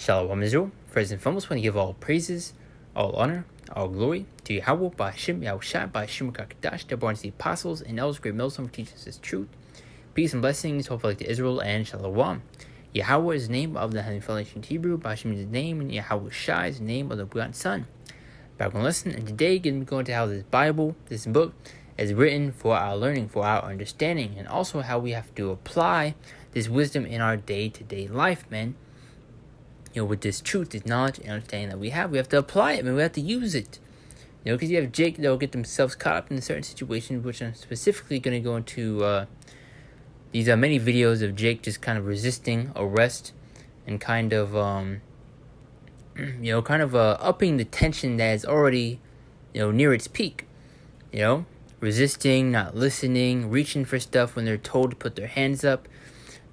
Shalom Israel. First and foremost, I want to give all praises, all honor, all glory to Yahweh, Ba'Hashem, Yahushua, Ba'Hashem, Kakadash, the born to the apostles and elders, great millstone for teaching us his truth. Peace and blessings, hopefully to Israel and Shalom. Yahweh is the name of the Heavenly Foundation in Hebrew, Ba'Hashem is the name, and Yahushua is the name of the begotten Son. Background lesson, and today we're going to how this Bible, this book, is written for our learning, for our understanding, and also how we have to apply this wisdom in our day-to-day life, man. With this truth, this knowledge, and understanding that we have to apply it, man. We have to use it. Because you have Jake, they'll get themselves caught up in certain situations, which I'm specifically going to go into these many videos of Jake just kind of resisting arrest and kind of, upping the tension that is already, near its peak. Resisting, not listening, reaching for stuff when they're told to put their hands up.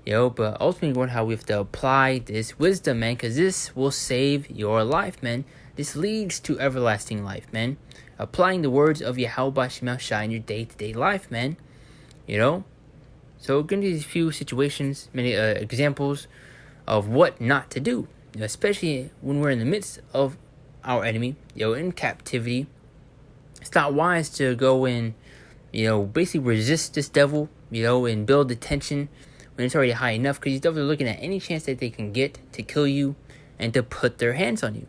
But ultimately, how we have to apply this wisdom, man, because this will save your life, man. This leads to everlasting life, man. Applying the words of Yahweh Shai in your day-to-day life, man. So we're going to these few situations, many examples of what not to do, especially when we're in the midst of our enemy, in captivity. It's not wise to go and, basically resist this devil, and build the tension when it's already high enough, because these devils are looking at any chance that they can get to kill you and to put their hands on you.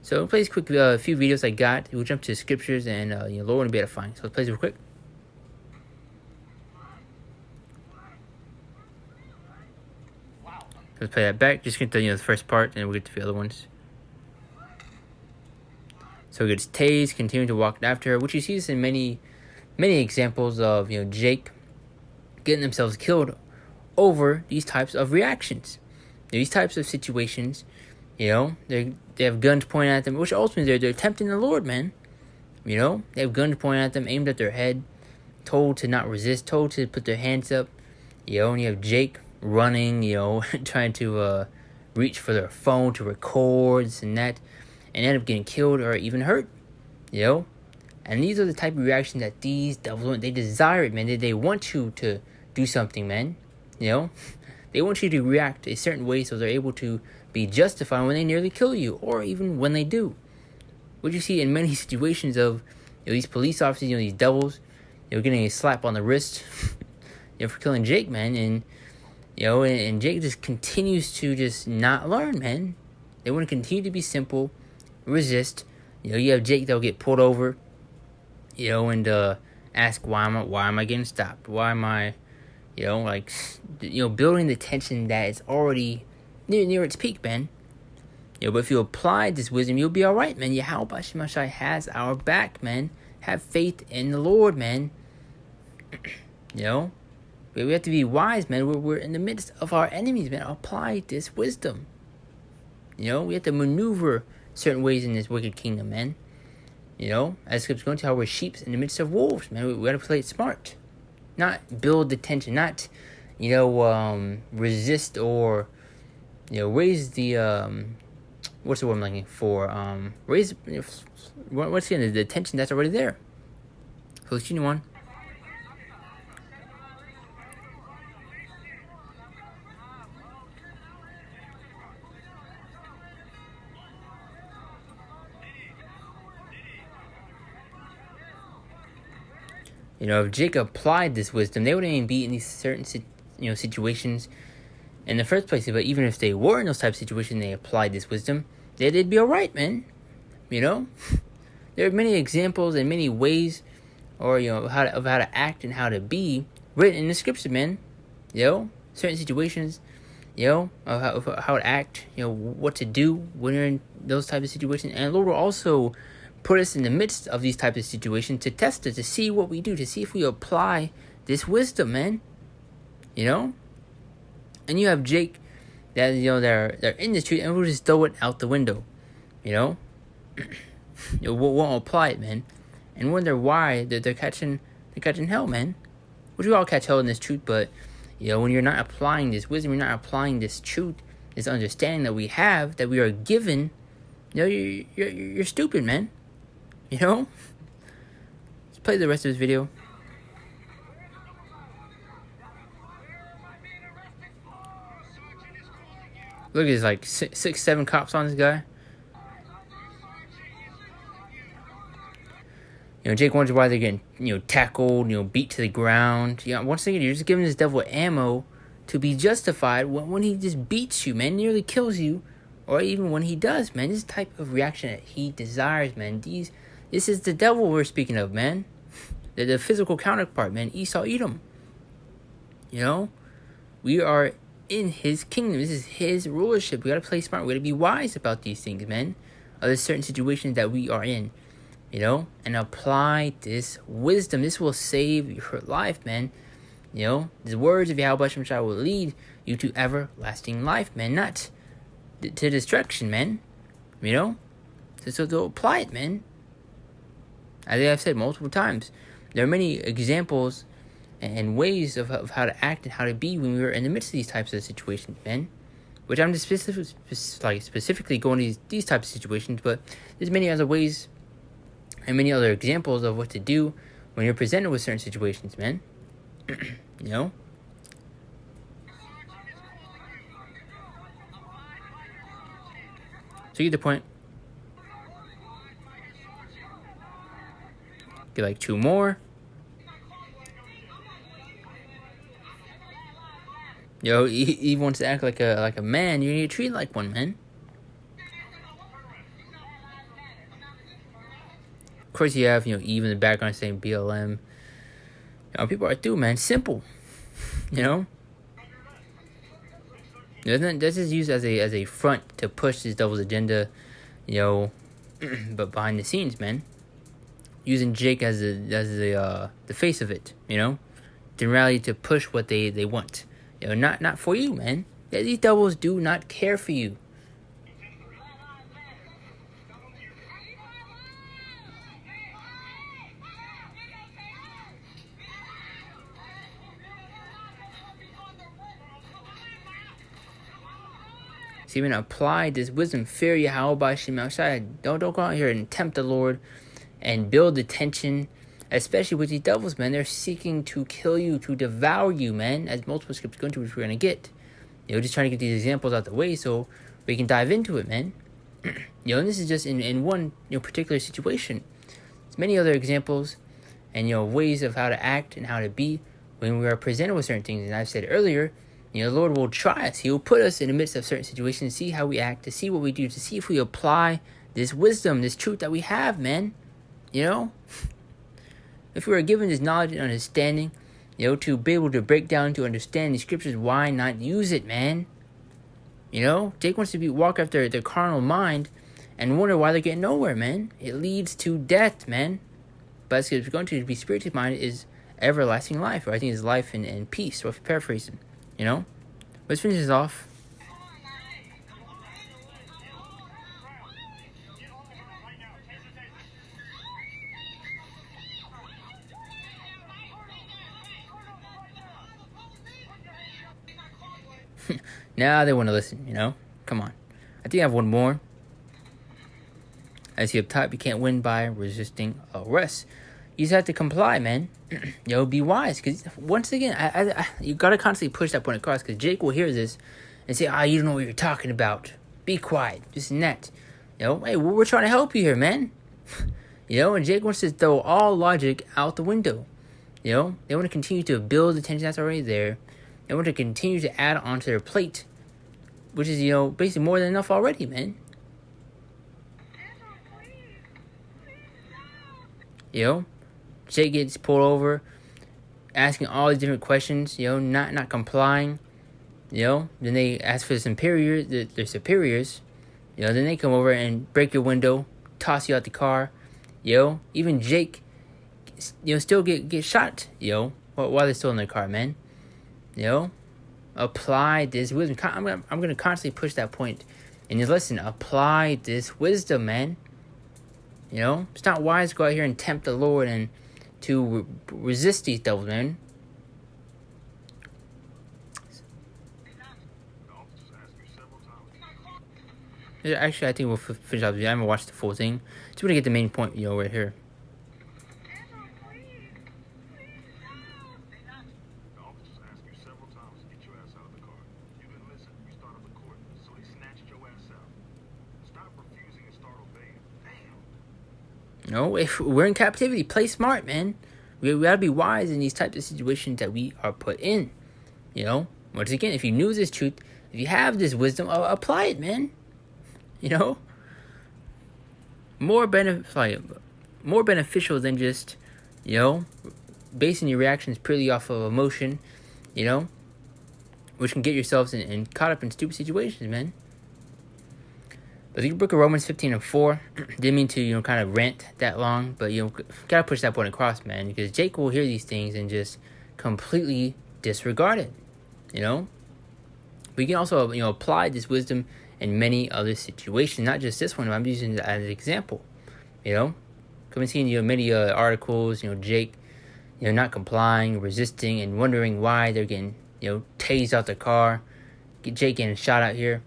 So I'll play this quick few videos I got. We'll jump to the scriptures and Lord will be able to find. So let's play this real quick. Let's play that back. Just get to the first part, and we'll get to the other ones. So he gets tased, continuing to walk after her, which you see this in many examples of Jake getting themselves killed over these types of reactions, these types of situations. They have guns pointed at them, which ultimately they're tempting the Lord, man. They have guns pointed at them, aimed at their head, told to not resist, told to put their hands up. And you have Jake running, trying to reach for their phone to record this and that, and end up getting killed or even hurt. And these are the type of reactions that these devils want. They desire it, man. They want you to do something, man. They want you to react a certain way so they're able to be justified when they nearly kill you, or even when they do. What you see in many situations of these police officers, these devils, getting a slap on the wrist, for killing Jake, man, and and Jake just continues to just not learn, man. They want to continue to be simple, resist. You have Jake that'll get pulled over, and ask why am I getting stopped? Why am I building the tension that is already near its peak, man. But if you apply this wisdom, you'll be all right, man. Yahweh Shai has our back, man. Have faith in the Lord, man. But we have to be wise, man. We're in the midst of our enemies, man. Apply this wisdom. We have to maneuver certain ways in this wicked kingdom, man. As Scripture's going to how we're sheep in the midst of wolves, man. We got to play it smart. Not build the tension, not, resist or, raise the, what's the word I'm looking for? Raise, what's the tension that's already there. So let's continue on. If Jacob applied this wisdom, they wouldn't even be in these certain, situations in the first place. But even if they were in those type of situations, they applied this wisdom, they'd be all right, man. There are many examples and many ways, or how to act and how to be written in the scripture, man. Certain situations, of how to act, what to do when you're in those type of situations, and the Lord will also put us in the midst of these types of situations to test us, to see what we do, to see if we apply this wisdom, man. And you have Jake that they're in the street and we'll just throw it out the window. Won't apply it, man. And wonder why they're catching hell, man. Which we all catch hell in this truth, but when you're not applying this wisdom, you're not applying this truth, this understanding that we have, that we are given, you're stupid, man. Let's play the rest of this video. Look, there's like six, seven cops on this guy. Jake wonders why they're getting, tackled, beat to the ground. Once again, you're just giving this devil ammo to be justified when he just beats you, man, nearly kills you, or even when he does, man. This is the type of reaction that he desires, man. This is the devil we're speaking of, man. The physical counterpart, man. Esau, Edom. We are in his kingdom. This is his rulership. We gotta play smart. We gotta be wise about these things, man. Other certain situations that we are in. And apply this wisdom. This will save your life, man. The words of Yahweh Hashem Shai will lead you to everlasting life, man. Not to destruction, man. So to apply it, man. As I've said multiple times, there are many examples and ways of how to act and how to be when we are in the midst of these types of situations, man. Which I'm just specifically going to these types of situations, but there's many other ways and many other examples of what to do when you're presented with certain situations, man. So you get the point. Get like two more. He wants to act like a man. You need to treat like one, man. Of course, you have Eve in the background saying BLM. People are through, man. Simple. This is used as a front to push this devil's agenda. But behind the scenes, man, using Jake as the face of it. To rally to push what they want. Not for you, man. These devils do not care for you. So even apply this wisdom, fear Yahweh by Shem outside. Don't go out here and tempt the Lord and build the tension, especially with these devils, man. They're seeking to kill you, to devour you, man, as multiple scripts go into, which we're going to get. Just trying to get these examples out the way so we can dive into it, man. And this is just in one particular situation. There's many other examples and ways of how to act and how to be when we are presented with certain things. And I've said earlier, the Lord will try us. He will put us in the midst of certain situations, see how we act, to see what we do, to see if we apply this wisdom, this truth that we have, man. If we are given this knowledge and understanding, to be able to break down, to understand the scriptures, why not use it, man? Jake wants to walk after their carnal mind and wonder why they're getting nowhere, man. It leads to death, man. But it's going to be spiritually minded is everlasting life, or I think it's life and peace, or if you paraphrase it. Let's finish this off. Now they want to listen, Come on. I think I have one more. As you up top, you can't win by resisting arrest. You just have to comply, man. Be wise. Because once again, I you got to constantly push that point across. Because Jake will hear this and say, you don't know what you're talking about. Be quiet. Just and that. Hey, we're trying to help you here, man. And Jake wants to throw all logic out the window. They want to continue to build the tension that's already there. They want to continue to add onto their plate. Which is, basically more than enough already, man. Jake gets pulled over, asking all these different questions, not complying, then they ask for their superiors, then they come over and break your window, toss you out the car, even Jake, still get shot, while they're still in their car, man, apply this wisdom. I'm gonna constantly push that point, and just listen, apply this wisdom, man. It's not wise to go out here and tempt the Lord and to resist these devils, man. Actually, I think we'll finish up. I haven't watched the full thing. Just want to get the main point, right here. If we're in captivity, play smart, man. We gotta be wise in these types of situations that we are put in. Once again, if you knew this truth, if you have this wisdom, apply it, man. More beneficial than just, basing your reactions purely off of emotion, which can get yourselves in caught up in stupid situations, man. But the book of Romans 15:4, didn't mean to, kind of rant that long, but, gotta push that point across, man, because Jake will hear these things and just completely disregard it, We can also, apply this wisdom in many other situations, not just this one. I'm using it as an example, Come and seeing, many articles, Jake, not complying, resisting, and wondering why they're getting, tased out the car, Jake getting shot out here,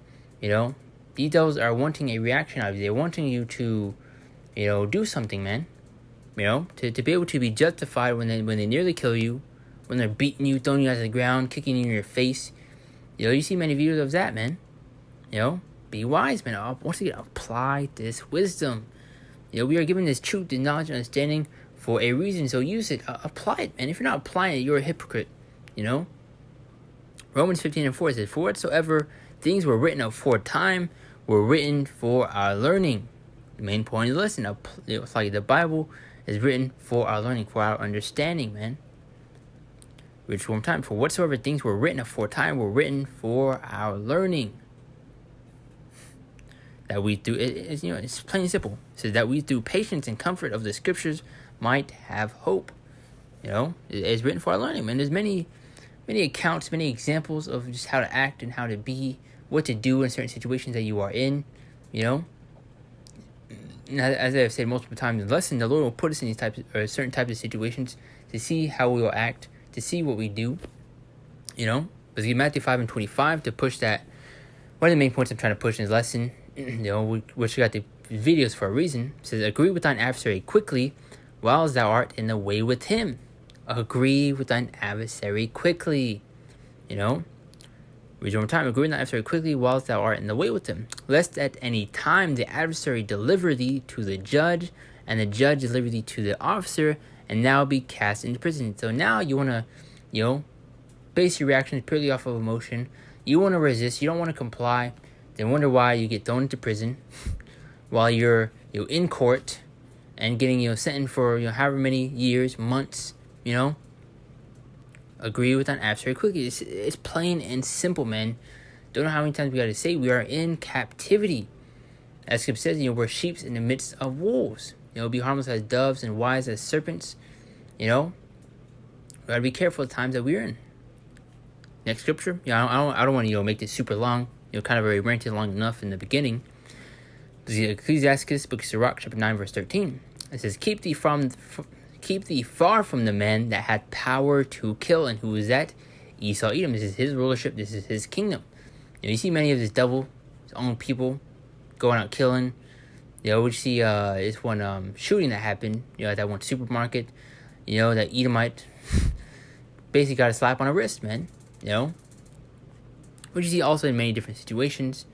These devils are wanting a reaction out of you. They're wanting you to, do something, man. To be able to be justified when they nearly kill you, when they're beating you, throwing you out of the ground, kicking you in your face. You see many videos of that, man. Be wise, man. Once again, apply this wisdom. We are given this truth, this knowledge, and understanding for a reason. So use it. Apply it, man. If you're not applying it, you're a hypocrite. Romans 15:4 says, "For whatsoever things were written aforetime were written for our learning." The main point of the lesson, it's like the Bible is written for our learning, for our understanding, man. Which one time, for whatsoever things were written aforetime were written for our learning. That we through it's plain and simple. It says that we through patience and comfort of the scriptures might have hope. It's written for our learning, man. There's many accounts, many examples of just how to act and how to be, what to do in certain situations that you are in, As I've said multiple times in the lesson, the Lord will put us in these certain types of situations to see how we will act, to see what we do, But in Matthew 5:25 to push that. One of the main points I'm trying to push in this lesson, which got the videos for a reason, says, "Agree with thine adversary quickly, while thou art in the way with him." Agree with thine adversary quickly. Read one time. Agree with thine adversary quickly, whilst thou art in the way with him, lest at any time the adversary deliver thee to the judge, and the judge deliver thee to the officer, and thou be cast into prison. So now you want to, base your reactions purely off of emotion. You want to resist. You don't want to comply. Then wonder why you get thrown into prison while you're in court and getting sentenced for however many years, months. Agree with an adversary quickly. It's plain and simple, man. Don't know how many times we got to say we are in captivity. As Scripture says, we're sheep in the midst of wolves. Be harmless as doves and wise as serpents. We got to be careful of the times that we're in. Next scripture. I don't want to make this super long. Kind of already ranted long enough in the beginning. The Ecclesiastes, book of Sirach, chapter 9, verse 13. It says, Keep thee far from the man that had power to kill." And who is that? Esau Edom. This is his rulership. This is his kingdom. You see many of his devil, his own people, going out killing. We see this one shooting that happened. At that one supermarket. That Edomite basically got a slap on the wrist, man. Which you see also in many different situations.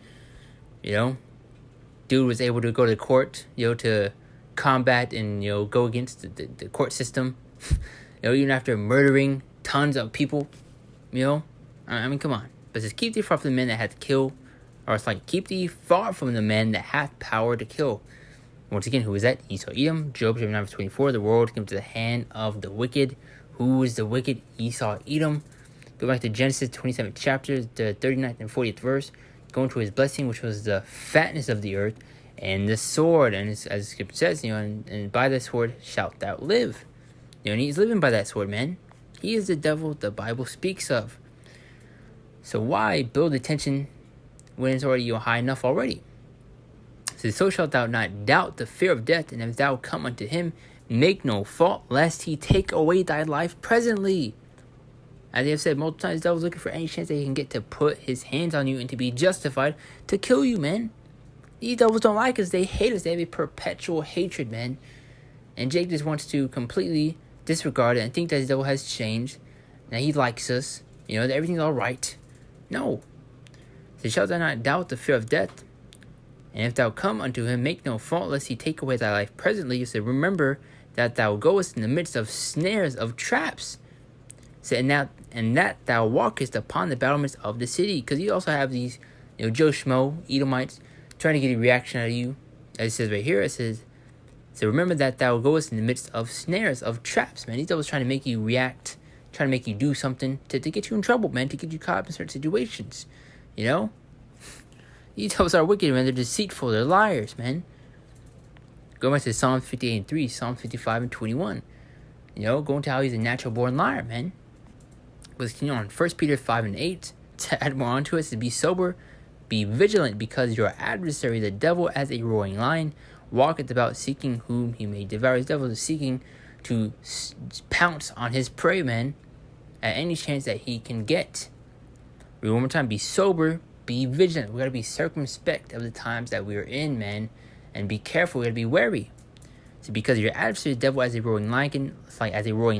Dude was able to go to court, to combat and, go against the court system. Even after murdering tons of people. I mean, come on. But it says, keep thee far from the men that hath killed. Or it's like, keep thee far from the men that hath power to kill. Once again, who is that? Esau Edom. Job chapter 9, verse 24. The world came to the hand of the wicked. Who is the wicked? Esau Edom. Go back to Genesis 27th chapter, the 39th and 40th verse. Go into his blessing, which was the fatness of the earth, and the sword. And as Scripture says, and by the sword shalt thou live. And he's living by that sword, man. He is the devil the Bible speaks of. So why build the tension when it's already high enough already? So shalt thou not doubt the fear of death, and if thou come unto him, make no fault, lest he take away thy life presently. As I have said multiple times, the devil's looking for any chance that he can get to put his hands on you and to be justified to kill you, man. These devils don't like us. They hate us. They have a perpetual hatred, man. And Jake just wants to completely disregard it and think that the devil has changed, that he likes us, that everything's all right. No. So shalt thou not doubt the fear of death, And if thou come unto him, make no fault, lest he take away thy life presently. So remember that thou goest in the midst of snares of traps. So, and that thou walkest upon the battlements of the city. Because you also have these, Joe Schmo, Edomites, trying to get a reaction out of you. As it says right here, it says, so remember that thou goest in the midst of snares of traps, man. These devils trying to make you react, trying to make you do something to get you in trouble, man, to get you caught up in certain situations. These devils are wicked, man. They're deceitful. They're liars, man. Going back to Psalm 58 and 3, Psalm 55 and 21. Going to how he's a natural born liar, man. Let's continue on. 1 Peter 5 and 8. To add more onto it, to be sober, be vigilant, because your adversary, the devil, as a roaring lion, walketh about seeking whom he may devour. His devil is seeking to pounce on his prey, man, at any chance that he can get. Read one more time. Be sober, be vigilant. We got to be circumspect of the times that we are in, man, and be careful. We got to be wary. So because your adversary, the devil, as a roaring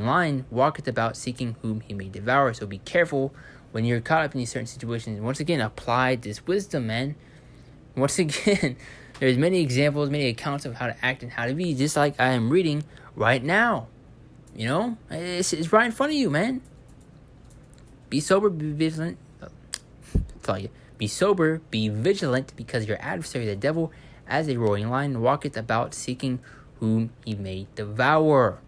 lion, walketh about seeking whom he may devour. So be careful when you're caught up in these certain situations. Once again, apply this wisdom, man. Once again, there's many examples, many accounts of how to act and how to be, just like I am reading right now. It's right in front of you, man. Be sober, be vigilant. Be sober, be vigilant, because your adversary, the devil, as a roaring lion, walketh about seeking whom he may devour.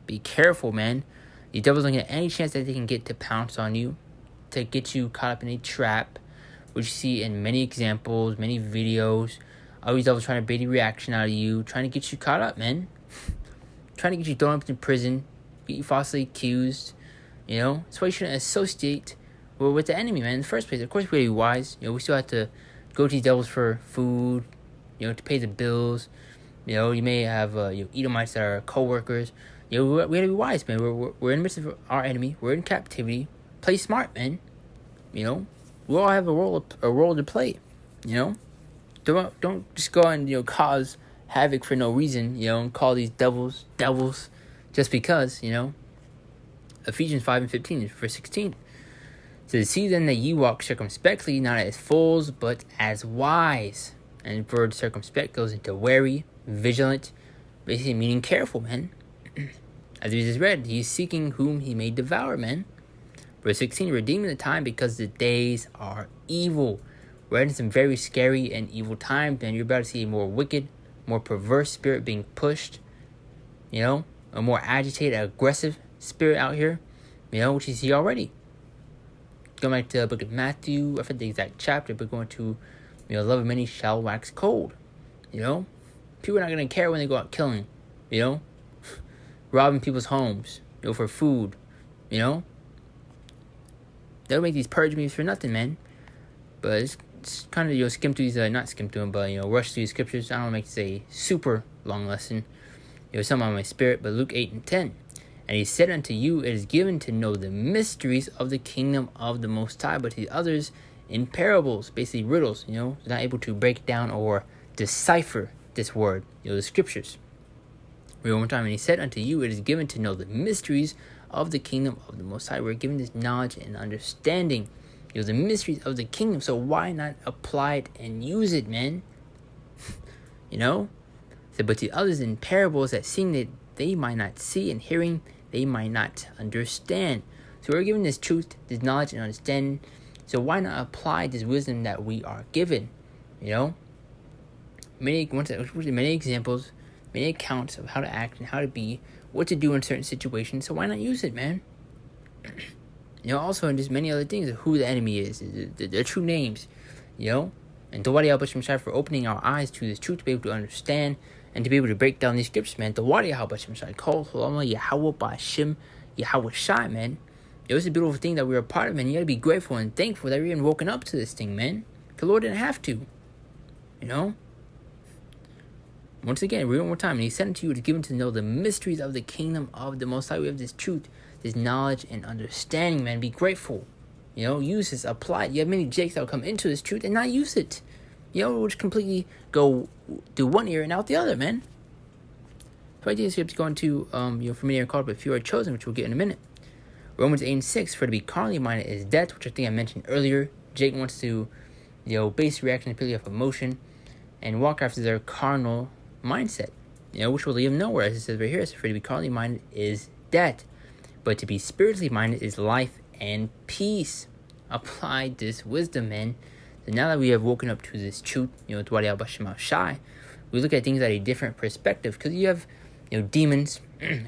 Be careful, man. The devil's looking at any chance that they can get to pounce on you, to get you caught up in a trap, which you see in many examples, many videos. Always devils trying to bait a reaction out of you, trying to get you caught up, man. Trying to get you thrown up in prison, get you falsely accused. That's why you shouldn't associate with the enemy, man, in the first place. Of course, we gotta be wise. We still have to go to these devils for food, to pay the bills. You may have Edomites that are co-workers. We gotta be wise, man. We're in the midst of our enemy. We're in captivity. Play smart, man. We all have a role to play. Don't just go and cause havoc for no reason. And call these devils just because. Ephesians 5 and 15, verse 16. So see then that ye walk circumspectly, not as fools, but as wise. And the word circumspect goes into wary, vigilant, basically meaning careful, man. As we just read, he's seeking whom he may devour, man. Verse 16, redeeming the time because the days are evil. We're in some very scary and evil times, man. You're about to see a more wicked, more perverse spirit being pushed. A more agitated, aggressive spirit out here, which you see already. Going back to the book of Matthew, I forget the exact chapter, but going to, love of many shall wax cold. People are not going to care when they go out killing, robbing people's homes, for food, They'll make these purge movies for nothing, man. But it's kind of, skim through these, not skim through them, but, rush through these scriptures. I don't want to make this a super long lesson. Some on my spirit, but Luke 8 and 10. And he said unto you, it is given to know the mysteries of the kingdom of the Most High, but to the others in parables, basically riddles, they're not able to break down or decipher this word, the scriptures. Read one more time. And he said unto you, it is given to know the mysteries of the kingdom of the Most High. We're given this knowledge and understanding, the mysteries of the kingdom. So why not apply it and use it, man? So, but to others in parables, that seeing that they might not see, and hearing they might not understand. So we're given this truth, this knowledge and understanding. So why not apply this wisdom that we are given? Many examples, many accounts of how to act and how to be, what to do in certain situations. So why not use it, man? Also in just many other things of who the enemy is, their true names, and Dawadi al-Bashim for opening our eyes to this truth to be able to understand and to be able to break down these scriptures, man. Dawadi al-Bashim call Yahweh Bashim Yahweh Shai, man. It's a beautiful thing that we're a part of, man. You gotta be grateful and thankful that we're even woken up to this thing, man. The Lord didn't have to, Once again, read one more time. And he said unto you, it is given to know the mysteries of the kingdom of the Most High. We have this truth, this knowledge and understanding, man. Be grateful. Use this, apply it. You have many jakes that will come into this truth and not use it. Which completely go through one ear and out the other, man. So I think it's going to, for many are called, but few are chosen, which we'll get in a minute. Romans 8 and 6, for to be carnally minded is death, which I think I mentioned earlier. Jake wants to, base reaction purely off emotion. and walk after their carnal mindset, which will lead them nowhere. As it says right here, for to be carnally minded is death, but to be spiritually minded is life and peace. Apply this wisdom, man. So now that we have woken up to this truth, Dwadi al Shai, we look at things at a different perspective, because you have, demons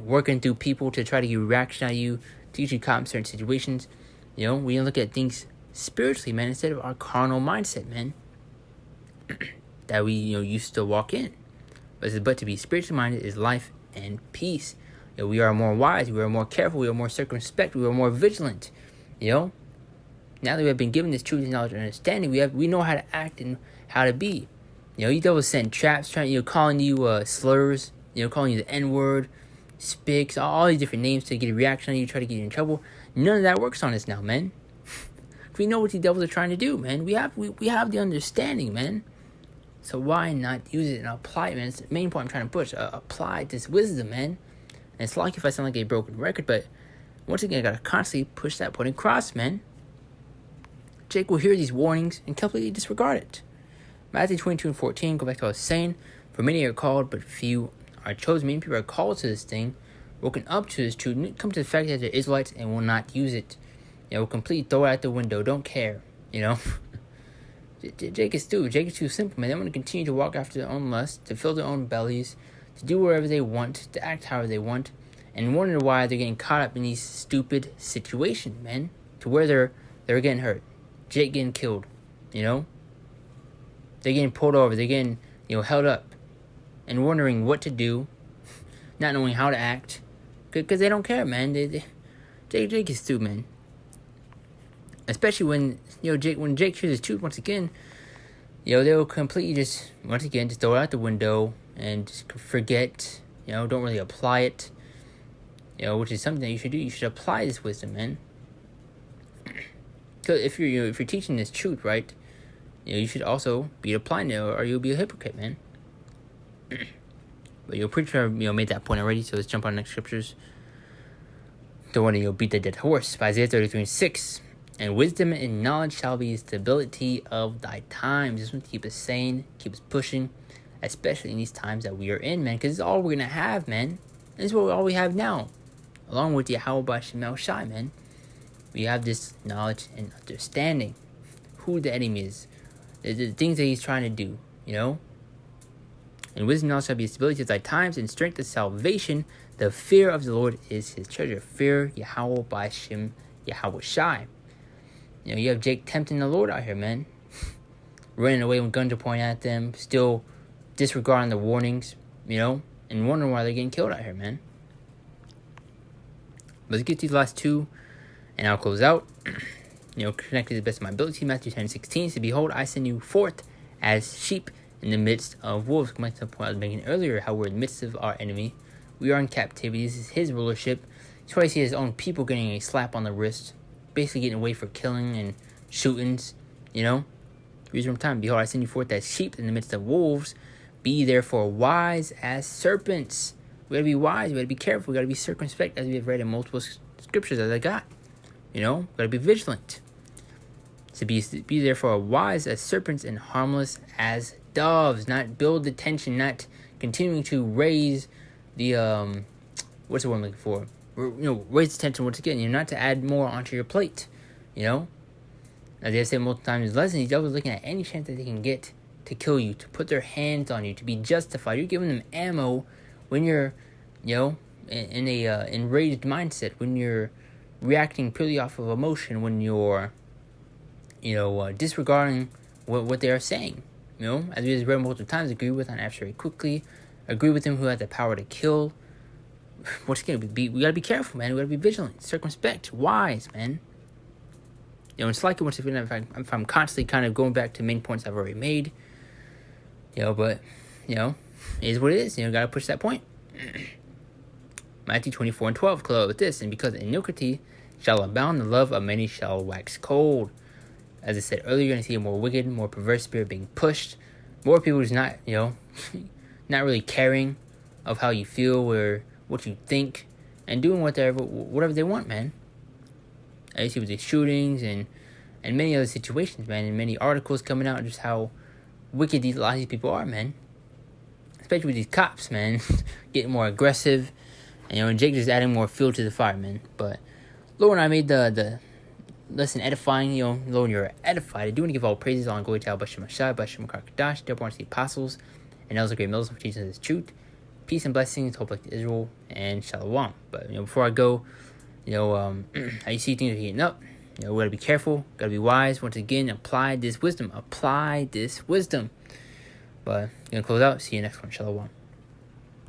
working through people to try to get a reaction out of you, to get you caught in certain situations. We look at things spiritually, man, instead of our carnal mindset, man, that we, used to walk in. But to be spiritually minded is life and peace. We are more wise, we are more careful, we are more circumspect, we are more vigilant. Now that we have been given this truth, knowledge, and understanding, we know how to act and how to be. You devils send traps, trying, calling you slurs, calling you the N-word, spics, all these different names to get a reaction on you, try to get you in trouble. None of that works on us now, man. We know what these devils are trying to do, man. We have the understanding, man. So why not use it and apply it, man? It's the main point I'm trying to push. Apply this wisdom, man. And it's like if I sound like a broken record, but once again, I gotta constantly push that point across, man. Jake will hear these warnings and completely disregard it. Matthew 22:14, go back to what I was saying. For many are called, but few are chosen. Many people are called to this thing, woken up to this truth, and come to the fact that they're Israelites and will not use it. Completely throw it out the window, don't care, Jake is stupid. Jake is too simple, man. They want to continue to walk after their own lust, to fill their own bellies, to do whatever they want, to act however they want, and wonder why they're getting caught up in these stupid situations, man, to where they're getting hurt. Jake getting killed, They're getting pulled over, they're getting, held up, and wondering what to do, not knowing how to act, because they don't care, man. Jake is stupid, man. Especially when, when Jake hears his truth once again, they'll completely just throw it out the window and just forget, don't really apply it, which is something that you should do. You should apply this wisdom, man. Because if you're teaching this truth, right, you should also be applying it, or you'll be a hypocrite, man. But your preacher, made that point already. So let's jump on the next scriptures. Don't want to beat the dead horse. By Isaiah 33:6. And wisdom and knowledge shall be the stability of thy times. This one keep us sane, keep us pushing, especially in these times that we are in, man. Because it's all we're gonna have, man. This is all we have now, along with Yahweh B'Shem Shai, man. We have this knowledge and understanding who the enemy is, the things that he's trying to do, And wisdom and knowledge shall be the stability of thy times, and strength of salvation. The fear of the Lord is his treasure. Fear Yahweh B'Shem Yahweh Shai. You have Jake tempting the Lord out here, man. Running away when guns are pointed at them, still disregarding the warnings, and wondering why they're getting killed out here, man. But let's get to these last two, and I'll close out. Connected to the best of my ability. Matthew 10:16 says, behold, I send you forth as sheep in the midst of wolves. Coming to the point I was making earlier, how we're in the midst of our enemy. We are in captivity. This is his rulership. That's why I see his own people getting a slap on the wrist, basically getting away for killing and shootings, Read from time. Behold, I send you forth as sheep in the midst of wolves. Be therefore wise as serpents. We gotta be wise. We gotta be careful. We gotta be circumspect, as we have read in multiple scriptures as I got. Gotta be vigilant. So be therefore wise as serpents and harmless as doves. Not build the tension. Not continuing to raise the what's the word I'm looking for? Raise the tension once again. Not to add more onto your plate. As they said multiple times in the lesson, these devils are looking at any chance that they can get to kill you, to put their hands on you, to be justified. You're giving them ammo when you're, in a enraged mindset, when you're reacting purely off of emotion, when you're, disregarding what they are saying. As we just read multiple times, agree with an adversary quickly, agree with him who has the power to kill. Once again, we gotta be careful, man. We gotta be vigilant, circumspect, wise, man. It's like once again, if I'm constantly kind of going back to main points I've already made, but it is what it is. Gotta push that point. Matthew 24:12, close out with this, and because iniquity shall abound, the love of many shall wax cold. As I said earlier, you're gonna see a more wicked, more perverse spirit being pushed. More people who's not, not really caring of how you feel or what you think, and doing whatever they want, man. I see with the shootings and many other situations, man, and many articles coming out, just how wicked a lot of these people are, man. Especially with these cops, man. Getting more aggressive. And, Jake just adding more fuel to the fire, man. But, Lord, when I made the lesson edifying, Lord, when you're edified, I do want to give all praises on Goy Tal Bashim Ashai, Bashim Karkadash, therefore want to the apostles, and those are great Muslims for teaching us truth. Peace and blessings, hope like Israel, and Shalom. But, before I go, how you see things are heating up. We gotta be careful, gotta be wise. Once again, apply this wisdom. But, gonna close out. See you next one. Shalom.